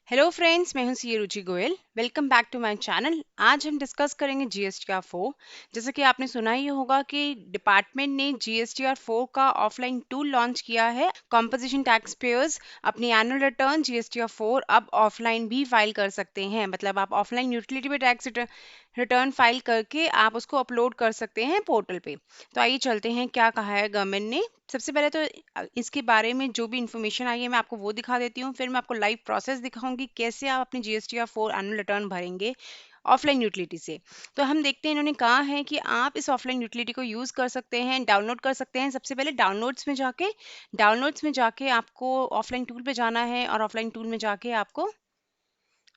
Hello friends, मैं हूं C Ruchi Goyal. Welcome back to my channel. आज हम डिस्कस करेंगे जीएसटीआर 4। जैसा कि आपने सुना ही होगा कि डिपार्टमेंट ने जीएसटीआर 4 का ऑफलाइन टूल लॉन्च किया है। कॉम्पोजिशन टैक्स पेयर्स अपनी एनुअल रिटर्न जीएसटीआर 4 अब ऑफलाइन भी फाइल कर सकते हैं। मतलब आप ऑफलाइन यूटिलिटी पे टैक्स रिटर्न फाइल करके आप उसको अपलोड कर सकते हैं पोर्टल पे। तो आइए चलते हैं क्या कहा है गवर्नमेंट ने। सबसे पहले तो इसके बारे में जो भी इंफॉर्मेशन आई है मैं आपको वो दिखा देती हूँ, फिर मैं आपको लाइव प्रोसेस दिखाऊंगी कैसे आप अपनी जीएसटीआर 4 एनुअल रिटर्न भरेंगे ऑफलाइन यूटिलिटी से। तो हम देखते हैं, इन्होंने कहा है कि आप इस ऑफलाइन यूटिलिटी को यूज कर सकते हैं, डाउनलोड कर सकते हैं। सबसे पहले डाउनलोड्स में जाके आपको ऑफलाइन टूल पे जाना है और ऑफलाइन टूल में जाके आपको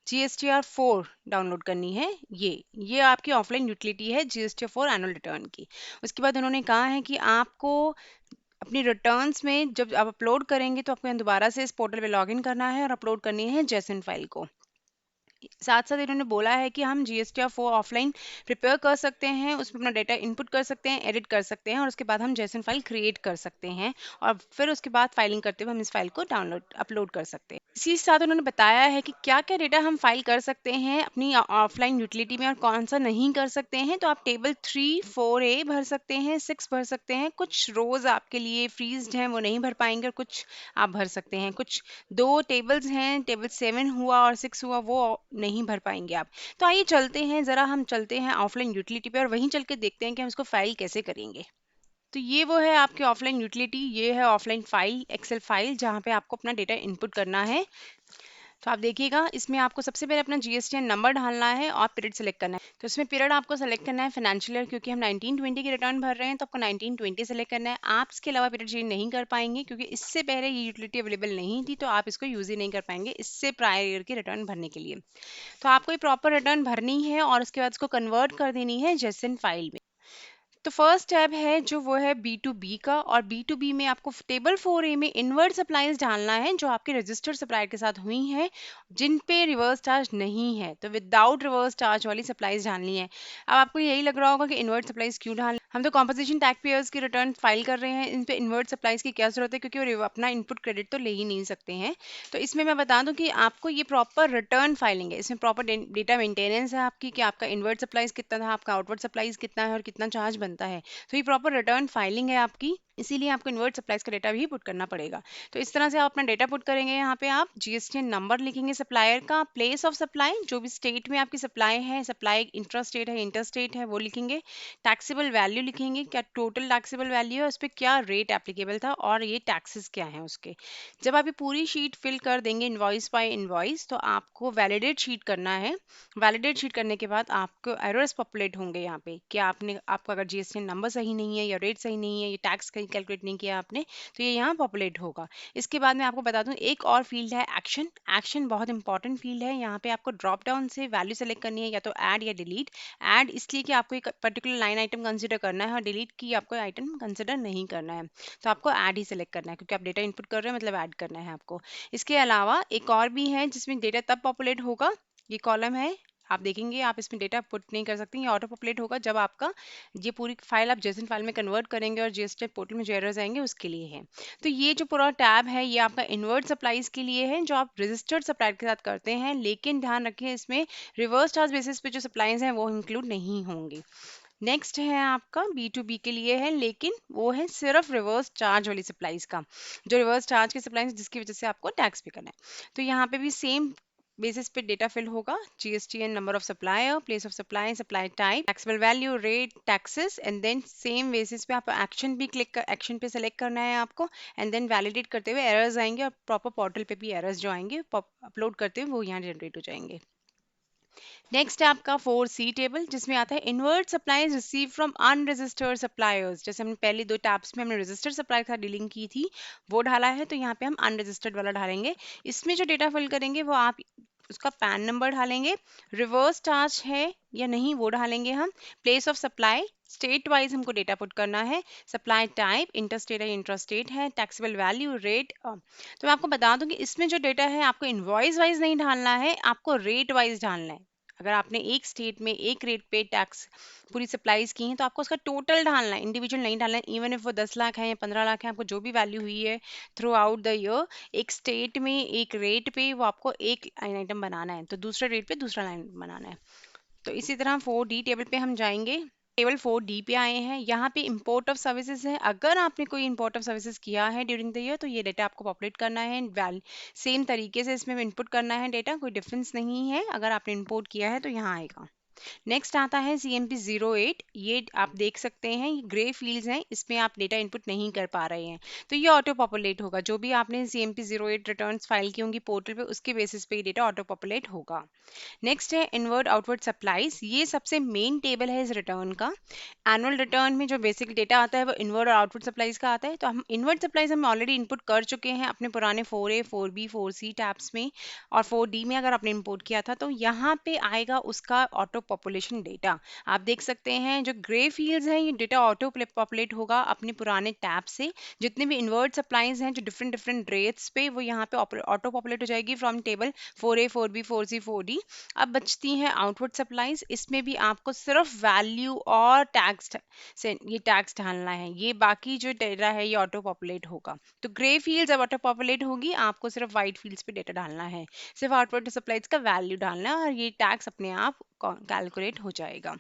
जीएसटीआर 4 डाउनलोड करनी है। ये आपकी ऑफलाइन यूटिलिटी है जीएसटीआर 4 एनुअल रिटर्न की। उसके बाद उन्होंने कहा है कि आपको अपनी रिटर्न्स में जब आप अपलोड करेंगे तो आपको दोबारा से इस पोर्टल पे लॉगिन करना है और अपलोड करनी है जेसन फाइल को। साथ साथ इन्होंने बोला है कि हम जीएसटीआर 4 ऑफलाइन प्रिपेयर कर सकते हैं, उसमें अपना डेटा इनपुट कर सकते हैं, एडिट कर सकते हैं और उसके बाद हम जेसन फाइल क्रिएट कर सकते हैं और फिर उसके बाद फाइलिंग करते हुए हम इस फाइल को डाउनलोड अपलोड कर सकते हैं। इसी के साथ उन्होंने बताया है कि क्या क्या डेटा हम फाइल कर सकते हैं अपनी ऑफलाइन यूटिलिटी में और कौन सा नहीं कर सकते हैं। तो आप टेबल 3 4A भर सकते हैं, 6 भर सकते हैं। कुछ रोज आपके लिए फ्रीज्ड हैं, वो नहीं भर पाएंगे, और कुछ आप भर सकते हैं। कुछ दो टेबल्स हैं, टेबल 7 हुआ और 6 हुआ, वो नहीं भर पाएंगे आप। तो आइए चलते हैं, ज़रा हम चलते हैं ऑफलाइन यूटिलिटी पे और वहीं चल के देखते हैं कि हम इसको फाइल कैसे करेंगे। तो ये वो है आपकी ऑफलाइन यूटिलिटी, ये है ऑफलाइन फाइल, एक्सेल फाइल, जहाँ पे आपको अपना डेटा इनपुट करना है। तो आप देखिएगा, इसमें आपको सबसे पहले अपना जीएसटीएन नंबर डालना है और पीरियड सेलेक्ट करना है। तो इसमें पीरियड आपको सेलेक्ट करना है फाइनेंशियल ईयर, क्योंकि हम 1920 की रिटर्न भर रहे हैं तो आपको 1920 सेलेक्ट करना है। आप इसके अलावा पीरियड चेंज नहीं कर पाएंगे क्योंकि इससे पहले ये यूटिलिटी अवेलेबल नहीं थी, तो आप इसको यूज ही नहीं कर पाएंगे इससे प्रायर ईयर की रिटर्न भरने के लिए। तो आपको ये प्रॉपर रिटर्न भरनी है और उसके बाद इसको कन्वर्ट कर देनी है जेसन फाइल में। तो फर्स्ट टैब है जो वो है B2B का, और B2B में आपको टेबल 4A में इनवर्ट सप्लाईज डालना है जो आपके रजिस्टर्ड सप्लायर के साथ हुई हैं, जिन पे रिवर्स चार्ज नहीं है। तो विदाउट रिवर्स चार्ज वाली सप्लाईज डालनी है। अब आपको यही लग रहा होगा कि इनवर्ट सप्लाईज क्यों डालना, हम तो कॉम्पोजिशन टैक्स पेयर्स की रिटर्न फाइल कर रहे हैं, इन पे इनवर्ट सप्लाईज की क्या जरूरत है, क्योंकि वो अपना इनपुट क्रेडिट तो ले ही नहीं सकते हैं। तो इसमें मैं बता दूं कि आपको ये प्रॉपर रिटर्न फाइलिंग है, इसमें प्रॉपर डेटा मेंटेनेंस है आपकी कि आपका इनवर्ट सप्लाईज कितना था, आपका आउटवर्ड सप्लाईज कितना है और कितना चार्ज बनता है। तो ये प्रॉपर रिटर्न फाइलिंग है आपकी, इसीलिए आपको इनवर्ट सप्लाईज का डेटा भी पुट करना पड़ेगा। तो इस तरह से आप अपना डेटा पुट करेंगे। यहाँ पे आप जीएसटीएन नंबर लिखेंगे सप्लायर का, प्लेस ऑफ सप्लाई, जो भी स्टेट में आपकी सप्लाई है, सप्लाई इंट्रा स्टेट है, इंटर स्टेट है, वो लिखेंगे। टैक्सेबल वैल्यू लिखेंगे, क्या टोटल टैक्सेबल वैल्यू है, उस पर क्या रेट एप्लीकेबल था और ये टैक्सेस क्या है उसके। जब आप ये पूरी शीट फिल कर देंगे इनवॉइस बाय इनवॉइस, तो आपको वैलिडेट शीट करना है। वैलिडेट शीट करने के बाद आपको एरर्स पॉपुलेट होंगे यहाँ पे कि आपका अगर जीएसटी नंबर सही नहीं है या रेट सही नहीं है, ये टैक्स कहीं कैलकुलेट नहीं किया आपने, तो ये यहाँ पॉपुलेट होगा। इसके बाद मैं आपको बता दूं एक और फील्ड है एक्शन। एक्शन बहुत इंपॉर्टेंट फील्ड है। यहाँ पे आपको ड्रॉप डाउन से वैल्यू सेलेक्ट करनी है, या तो ऐड या डिलीट। ऐड इसलिए कि आपको एक पर्टिकुलर लाइन आइटम कंसिडर करना है और डिलीट की आपको आइटम कंसिडर नहीं करना है। तो आपको ऐड ही सेलेक्ट करना है क्योंकि आप डेटा इनपुट कर रहे हैं, मतलब ऐड करना है आपको। इसके अलावा एक और भी है जिसमें डेटा तब पॉपुलेट होगा, ये कॉलम है, आप देखेंगे आप इसमें डेटा पुट नहीं कर सकते, ये ऑटो पॉपुलेट होगा जब आपका ये पूरी फाइल आप जेसन फाइल में कन्वर्ट करेंगे और जीएसटी पोर्टल में जो एरर्स आएंगे उसके लिए है। तो ये जो पूरा टैब है ये आपका इनवर्ट सप्लाईज के लिए है जो आप रजिस्टर्ड सप्लायर के साथ करते हैं, लेकिन ध्यान रखें इसमें रिवर्स चार्ज बेसिस पे जो सप्लाईज हैं वो इंक्लूड नहीं होंगी। नेक्स्ट है आपका B2B के लिए है, लेकिन वो है सिर्फ रिवर्स चार्ज वाली सप्लाईज का, जो रिवर्स चार्ज की सप्लाईज जिसकी वजह से आपको टैक्स पे करना है। तो यहाँ पे भी सेम बेसिस पे डेटा फिल होगा, GSTN number of supplier, place of supply, supply type, taxable value, rate, taxes, and then same basis पे आप एक्शन भी एक्शन पे सेलेक्ट करना है आपको, एंड देन वैलिडेट करते हुए एरर्स आएंगे और प्रॉपर पोर्टल पे भी एरर्स जो आएंगे अपलोड करते हुए वो यहाँ जनरेट हो जाएंगे। नेक्स्ट है आपका 4C टेबल, जिसमें आता है invert supplies receive from unregistered suppliers. जैसे हमने पहले दो टैब्स में हमने रजिस्टर्ड सप्लाई का डीलिंग की थी वो डाला है, तो यहाँ पे हम अनरजिस्टर्ड वाला डालेंगे। इसमें जो डेटा फिल करेंगे वो आप उसका पैन नंबर डालेंगे, रिवर्स चार्ज है या नहीं वो डालेंगे हम, place of supply, state wise हमको डेटा पुट करना है, सप्लाई टाइप इंटर स्टेट है इंट्रा स्टेट है, टैक्सेबल वैल्यू, रेट। तो मैं आपको बता दूं कि इसमें जो डेटा है आपको इनवॉइस वाइज नहीं डालना है, आपको रेट वाइज डालना है। अगर आपने एक स्टेट में एक रेट पे टैक्स पूरी सप्लाईज की हैं तो आपको उसका टोटल डालना है, इंडिविजुअल नहीं डालना है। इवन इफ वो 10 लाख है या 15 लाख है, आपको जो भी वैल्यू हुई है थ्रू आउट द ईयर, एक स्टेट में एक रेट पे वो आपको एक लाइन आइटम बनाना है, तो दूसरे रेट पे दूसरा लाइन बनाना है। तो इसी तरह 4D टेबल पे हम जाएंगे। टेबल 4D पे आए हैं, यहाँ पे इंपोर्ट ऑफ सर्विसेज है। अगर आपने कोई इंपोर्ट ऑफ सर्विसेज किया है ड्यूरिंग द ईयर तो ये डेटा आपको पॉपुलेट करना है। वैल सेम तरीके से इसमें इनपुट करना है डेटा, कोई डिफरेंस नहीं है। अगर आपने इंपोर्ट किया है तो यहाँ आएगा। नेक्स्ट आता है CMP 08। ये आप देख सकते हैं, ये ग्रे फील्ड्स हैं, इसमें आप डेटा इनपुट नहीं कर पा रहे हैं, तो ये ऑटो पॉपुलेट होगा। जो भी आपने CMP 08 रिटर्न्स फाइल की होंगी पोर्टल पे, उसके बेसिस पे ये डेटा ऑटो पॉपुलेट होगा। नेक्स्ट है इनवर्ड आउटवर्ड सप्लाईज। ये सबसे मेन टेबल है इस रिटर्न का। एनुअल रिटर्न में जो बेसिक डेटा आता है वो इनवर्ड और आउटवर्ड सप्लाईज का आता है। तो हम इनवर्ड सप्लाईज हम ऑलरेडी इनपुट कर चुके हैं अपने पुराने 4A 4B 4C टैब्स में, और 4D में अगर आपने इंपोर्ट किया था तो यहाँ पे आएगा उसका ऑटो पॉपुलेशन डेटा। आप देख सकते हैं जो ग्रे फील्ड्स हैं ये डेटा ऑटो पॉपुलेट होगा अपने पुराने टैब से। जितने भी इनवर्ड सप्लाईज हैं जो डिफरेंट डिफरेंट रेट्स पे, वो यहाँ पे ऑटो पॉपुलेट हो जाएगी from table 4A 4B 4C 4D। अब बचती हैं आउटवर्ड सप्लाईज। इसमें भी आपको सिर्फ वैल्यू और टैक्स से ये टैक्स डालना है, ये बाकी जो डेटा है ये ऑटो पॉपुलेट होगा। तो ग्रे फील्ड्स अब ऑटो पॉपुलेट होगी, आपको सिर्फ वाइट फील्ड्स पे डेटा डालना है, सिर्फ आउटवर्ड सप्लाईज का वैल्यू डालना है और ये टैक्स अपने आप कैलकुलेट हो जाएगा।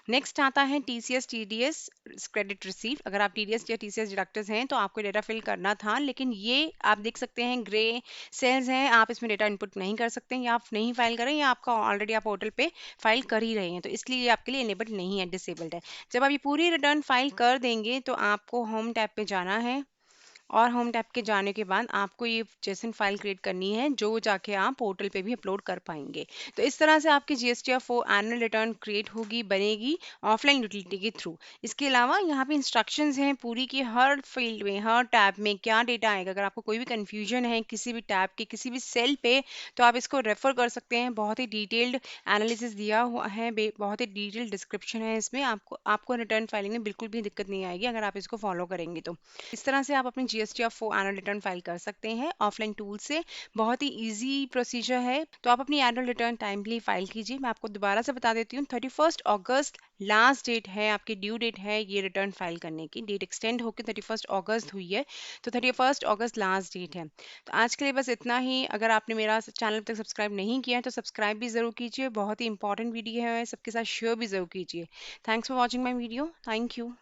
नेक्स्ट आता है TCS TDS क्रेडिट रिसीव। अगर आप TDS या TCS डिडक्टर्स हैं तो आपको डेटा फिल करना था, लेकिन ये आप देख सकते हैं ग्रे सेल्स हैं, आप इसमें डेटा इनपुट नहीं कर सकते, या आप नहीं फाइल करें या आपका ऑलरेडी आप पोर्टल पे फाइल कर ही रहे हैं, तो इसलिए ये आपके लिए इनेबल्ड नहीं है, डिसेबल्ड है। जब आप ये पूरी रिटर्न फाइल कर देंगे तो आपको होम टैब पे जाना है, और होम टैब के जाने के बाद आपको ये जेसन फाइल क्रिएट करनी है जो जाके आप पोर्टल पे भी अपलोड कर पाएंगे। तो इस तरह से आपकी GSTR4 एनुअल रिटर्न क्रिएट होगी, बनेगी ऑफलाइन यूटिलिटी के थ्रू। इसके अलावा यहाँ पे इंस्ट्रक्शंस हैं पूरी की हर फील्ड में, हर टैब में क्या डेटा आएगा। अगर आपको कोई भी कंफ्यूजन है किसी भी टैब के किसी भी सेल पे तो आप इसको रेफर कर सकते हैं। बहुत ही डिटेल्ड एनालिसिस दिया हुआ है, बहुत ही डिटेल्ड डिस्क्रिप्शन है इसमें। आपको रिटर्न फाइलिंग में बिल्कुल भी दिक्कत नहीं आएगी अगर आप इसको फॉलो करेंगे तो। इस तरह से आप अपनी GSTR4 एनुअल रिटर्न फाइल कर सकते हैं ऑफलाइन टूल से। बहुत ही इजी प्रोसीजर है, तो आप अपनी एनुअल रिटर्न टाइमली फाइल कीजिए। मैं आपको दोबारा से बता देती हूँ, 31 अगस्त लास्ट डेट है, आपकी ड्यू डेट है ये रिटर्न फाइल करने की। डेट एक्सटेंड होकर 31 अगस्त हुई है, तो 31 अगस्त लास्ट डेट है। तो आज के लिए बस इतना ही। अगर आपने मेरा चैनल तक सब्सक्राइब नहीं किया है तो सब्सक्राइब भी ज़रूर कीजिए, बहुत ही इंपॉर्टेंट वीडियो है, सबके साथ शेयर भी ज़रूर कीजिए। Thanks for watching my video. Thank you.